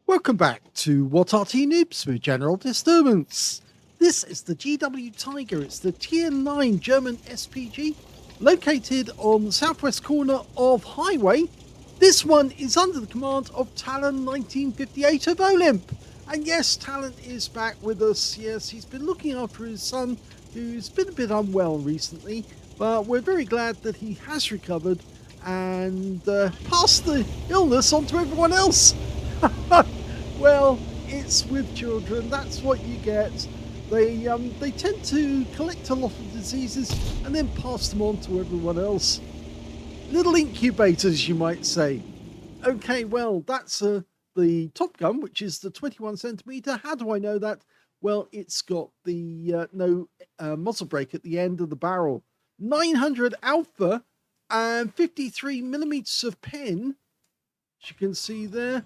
Welcome back to What Arty Noobs with General Disturbance. This is the GW Tiger. It's the Tier 9 German SPG located on the southwest corner of Highway. This one is under the command of talon1958 of OLIMP. And yes, Talon is back with us. Yes, he's been looking after his son, who's been a bit unwell recently, but we're very glad that he has recovered and passed the illness on to everyone else. Well, it's with children. That's what you get. They tend to collect a lot of diseases and then pass them on to everyone else. Little incubators, you might say. Okay, well, that's the Top Gun, which is the 21 centimeter. How do I know that? Well, it's got the no muzzle brake at the end of the barrel. 900 alpha and 53 millimeters of pen, as you can see there.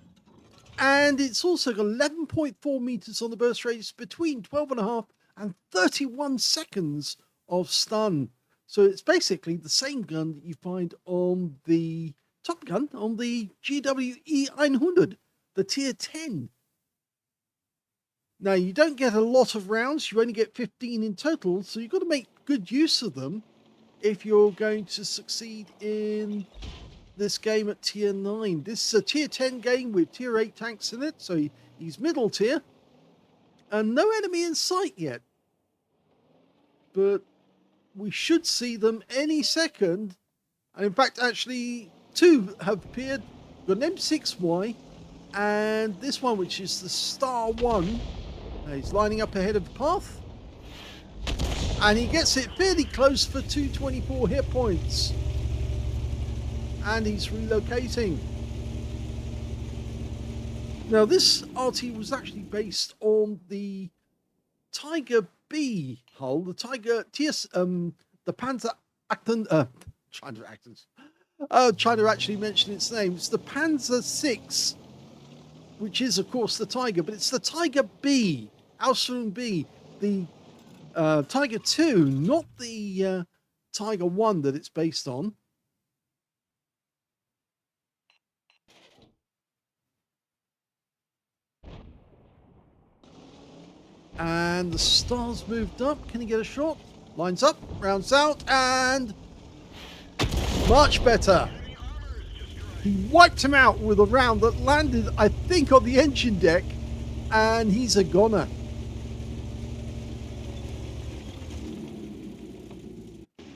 And it's also got 11.4 meters on the burst radius, between 12.5 and 31 seconds of stun. So it's basically the same gun that you find on the Top Gun, on the GWE-100, the Tier 10. Now, you don't get a lot of rounds. You only get 15 in total, so you've got to make good use of them if you're going to succeed in this game at Tier 9. This is a Tier 10 game with Tier 8 tanks in it, so he's middle tier. And no enemy in sight yet. But we should see them any second. And in fact, actually, two have appeared. We've got an M6Y and this one, which is the Star 1. He's lining up ahead of the path. And he gets it fairly close for 224 hit points. And he's relocating. Now, this Arty was actually based on the Tiger B hull, the Tiger TS, the Panzer Acton, trying to actually mention its name. It's the Panzer 6, which is, of course, the Tiger, but it's the Tiger B, Aslains B, the Tiger 2, not the Tiger 1 that it's based on. And the Star's moved up. Can he get a shot? Lines up, rounds out, and much better. He wiped him out with a round that landed, I think, on the engine deck, and he's a goner.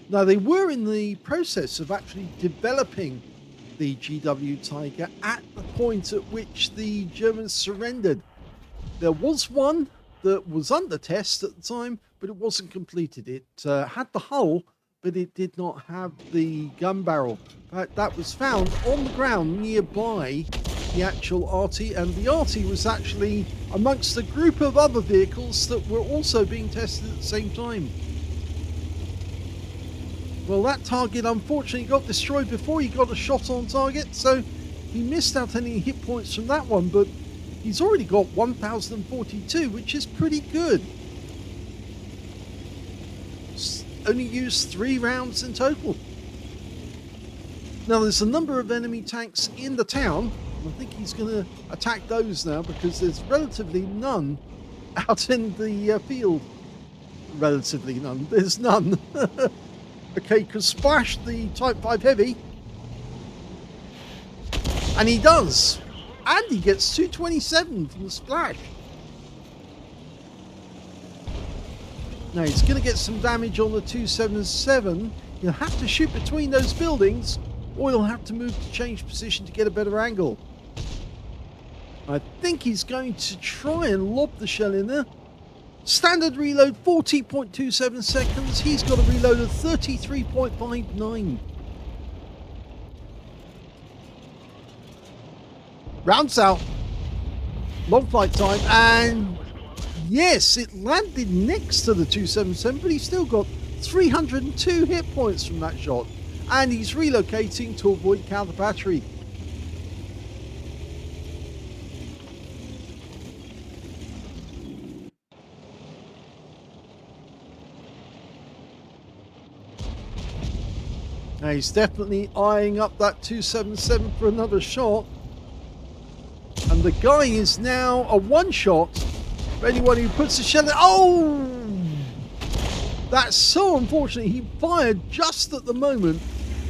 Now, they were in the process of actually developing the GW Tiger at the point at which the Germans surrendered. There was one that was under test at the time, but it wasn't completed. It had the hull, but it did not have the gun barrel. In fact, that was found on the ground nearby the actual Arty, and the Arty was actually amongst a group of other vehicles that were also being tested at the same time. Well, that target unfortunately got destroyed before he got a shot on target, so he missed out any hit points from that one, but he's already got 1,042, which is pretty good. Only used 3 rounds in total. Now, there's a number of enemy tanks in the town. I think he's going to attack those now because there's relatively none out in the field. Relatively none. There's none. Okay, could splash the Type 5 Heavy. And he does. And he gets 227 from the splash. Now he's going to get some damage on the 277. He'll have to shoot between those buildings, or he'll have to move to change position to get a better angle. I think he's going to try and lob the shell in there. Standard reload 40.27 seconds. He's got a reload of 33.59. Rounds out. Long flight time, and yes, it landed next to the 277, but he's still got 302 hit points from that shot, and he's relocating to avoid counter battery. Now he's definitely eyeing up that 277 for another shot. And the guy is now a one-shot for anyone who puts a shell in. Oh! That's so unfortunate. He fired just at the moment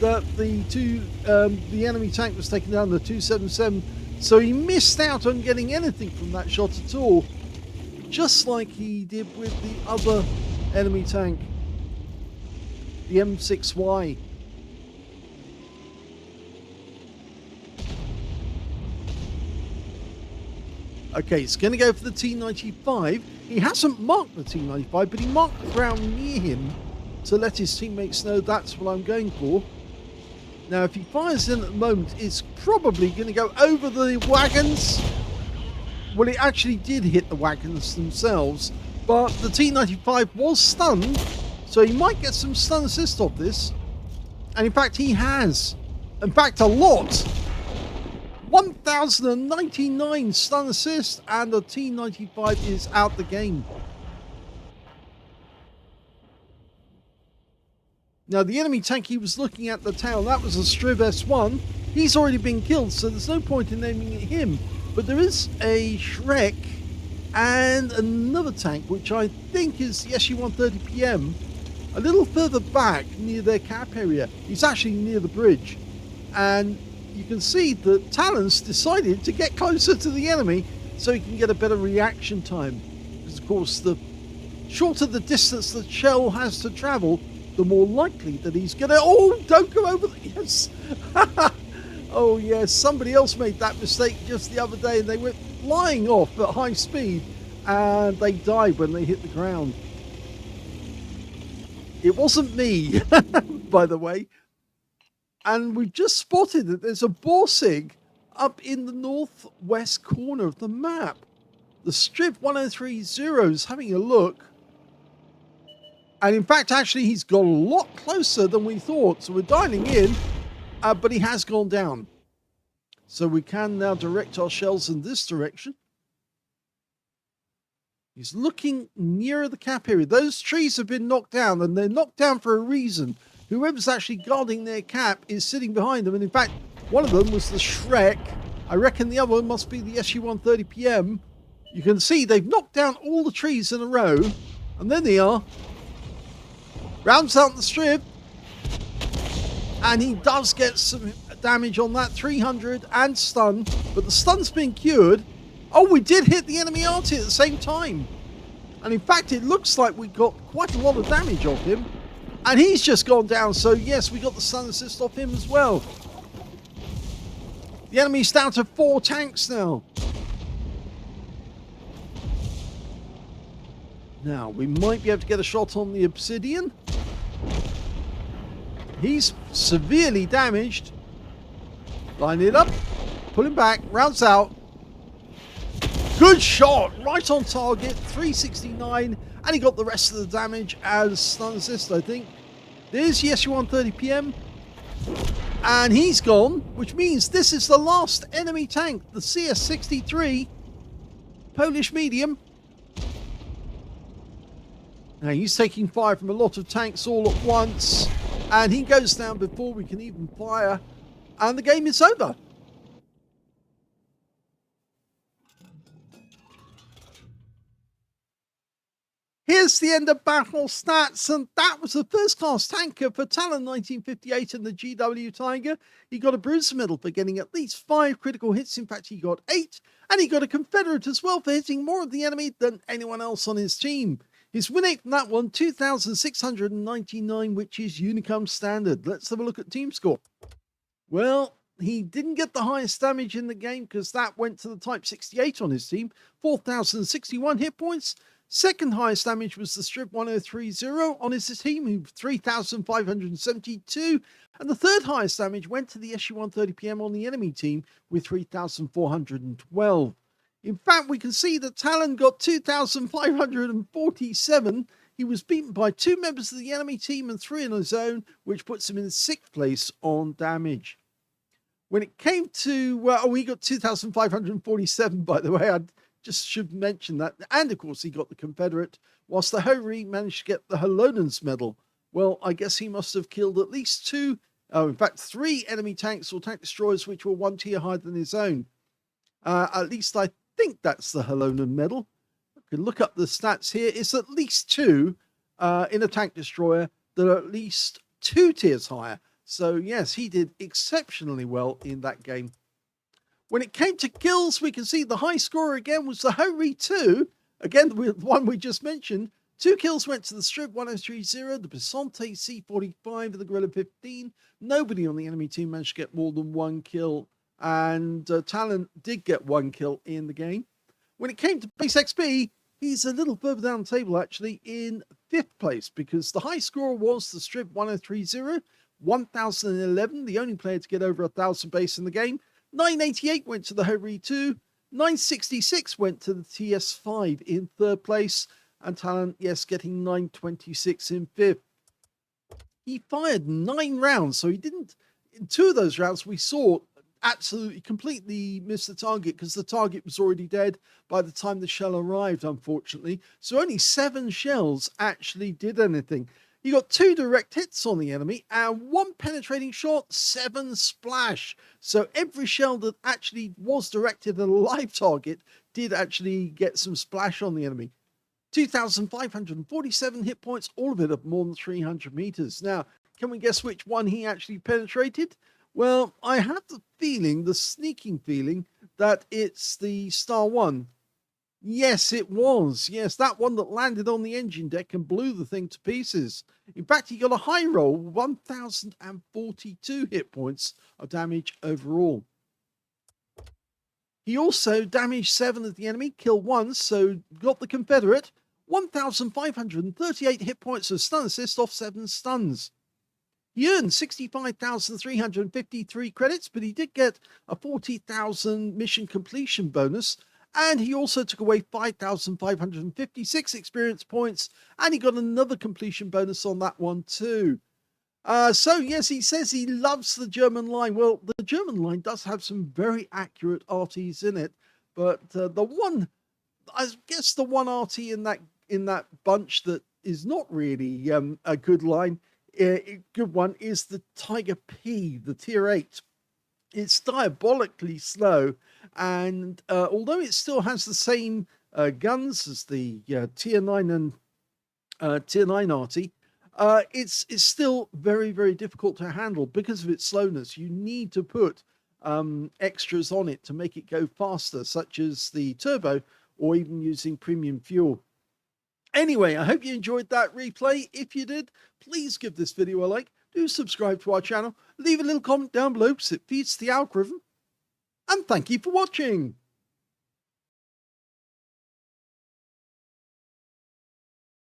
that the enemy tank was taking down the 277. So he missed out on getting anything from that shot at all. Just like he did with the other enemy tank, the M6Y. Okay, he's going to go for the T95. He hasn't marked the T95, but he marked the ground near him to let his teammates know that's what I'm going for. Now, if he fires in at the moment, it's probably going to go over the wagons. Well, it actually did hit the wagons themselves, but the T95 was stunned, so he might get some stun assist off this. And in fact, he has. In fact, a lot. 1,099 stun assist, and the T95 is out the game. Now, the enemy tank he was looking at the tail, that was a Striv S1. He's already been killed, so there's no point in aiming at him. But there is a Shrek and another tank, which I think is the SU-130PM, a little further back near their cap area. He's actually near the bridge. And you can see that Talon's decided to get closer to the enemy so he can get a better reaction time. Because, of course, the shorter the distance the shell has to travel, the more likely that he's going to... Oh, don't go over the... Yes. Oh, yes. Somebody else made that mistake just the other day, and they went flying off at high speed, and they died when they hit the ground. It wasn't me, by the way. And we've just spotted that there's a Borsig up in the northwest corner of the map. The Striv 1030 is having a look. And in fact, actually, he's got a lot closer than we thought. So we're dialing in, but he has gone down. So we can now direct our shells in this direction. He's looking nearer the cap area. Those trees have been knocked down, and they're knocked down for a reason. Whoever's actually guarding their cap is sitting behind them. And in fact, one of them was the Shrek. I reckon the other one must be the SU-130PM. You can see they've knocked down all the trees in a row. And then they are. Rounds out the Striv. And he does get some damage on that 300 and stun. But the stun's been cured. Oh, we did hit the enemy Arty at the same time. And in fact, it looks like we got quite a lot of damage off him. And he's just gone down, so yes, we got the stun assist off him as well. The enemy's down to 4 tanks now. Now, we might be able to get a shot on the Obsidian. He's severely damaged. Line it up, pull him back, rounds out. Good shot, right on target, 369. And he got the rest of the damage as stun assist, I think. There's the SU-130PM. And he's gone, which means this is the last enemy tank, the CS-63 Polish medium. Now he's taking fire from a lot of tanks all at once. And he goes down before we can even fire. And the game is over. Here's the end of battle stats, and that was the first class tanker for talon1958 and the GW Tiger. He got a bronze medal for getting at least 5 critical hits. In fact, he got 8, and he got a Confederate as well for hitting more of the enemy than anyone else on his team. His win rate from that one, 2,699, which is Unicum standard. Let's have a look at team score. Well, he didn't get the highest damage in the game because that went to the Type 68 on his team, 4,061 hit points. Second highest damage was the Strip 1030 on his team, 3,572. And the third highest damage went to the SU-130PM on the enemy team with 3,412. In fact, we can see that Talon got 2,547. He was beaten by 2 members of the enemy team and 3 in his own, which puts him in 6th place on damage. When it came to, he got 2,547, by the way. I just should mention that. And of course, he got the Confederate, whilst the Hori managed to get the Halonans medal. Well, I guess he must have killed at least 3 enemy tanks or tank destroyers, which were 1 tier higher than his own. At least I think that's the Halonan medal. I can look up the stats here. It's at least 2 in a tank destroyer that are at least 2 tiers higher. So yes, he did exceptionally well in that game. When it came to kills, we can see the high scorer again was the Hori 2. Again, the one we just mentioned. 2 kills went to the Strip 1030, the Bisonte C45, and the Gorilla 15. Nobody on the enemy team managed to get more than 1 kill. And Talon did get 1 kill in the game. When it came to base XP, he's a little further down the table actually in 5th place because the high scorer was the Strip 1030, 1,011, the only player to get over 1,000 base in the game. 988 went to the Hori 2, 966 went to the TS5 in 3rd place, and Talon, yes, getting 926 in 5th. He fired 9 rounds, so he didn't, in 2 of those rounds we saw absolutely completely miss the target because the target was already dead by the time the shell arrived, unfortunately. So only 7 shells actually did anything. He got 2 direct hits on the enemy and 1 penetrating shot, 7 splash. So every shell that actually was directed at a live target did actually get some splash on the enemy. 2,547 hit points, all of it at more than 300 meters. Now, can we guess which one he actually penetrated? Well, I have the feeling, the sneaking feeling, that it's the Star 1. Yes, it was. Yes, that one that landed on the engine deck and blew the thing to pieces. In fact, he got a high roll, 1,042 hit points of damage overall. He also damaged 7 of the enemy, killed 1, so got the Confederate, 1,538 hit points of stun assist off 7 stuns. He earned 65,353 credits, but he did get a 40,000 mission completion bonus. And he also took away 5,556 experience points, and he got another completion bonus on that one too. So yes, he says he loves the German line. Well, the German line does have some very accurate Artys in it, but I guess the one Arty in that bunch that is not really a good line, good one, is the Tiger P, the tier 8. It's diabolically slow, and although it still has the same guns as the tier 9 and tier 9 Arty, it's still very, very difficult to handle because of its slowness. You need to put extras on it to make it go faster, such as the turbo or even using premium fuel. Anyway, I hope you enjoyed that replay. If you did, please give this video a like. Do subscribe to our channel. Leave a little comment down below because it feeds the algorithm. And thank you for watching.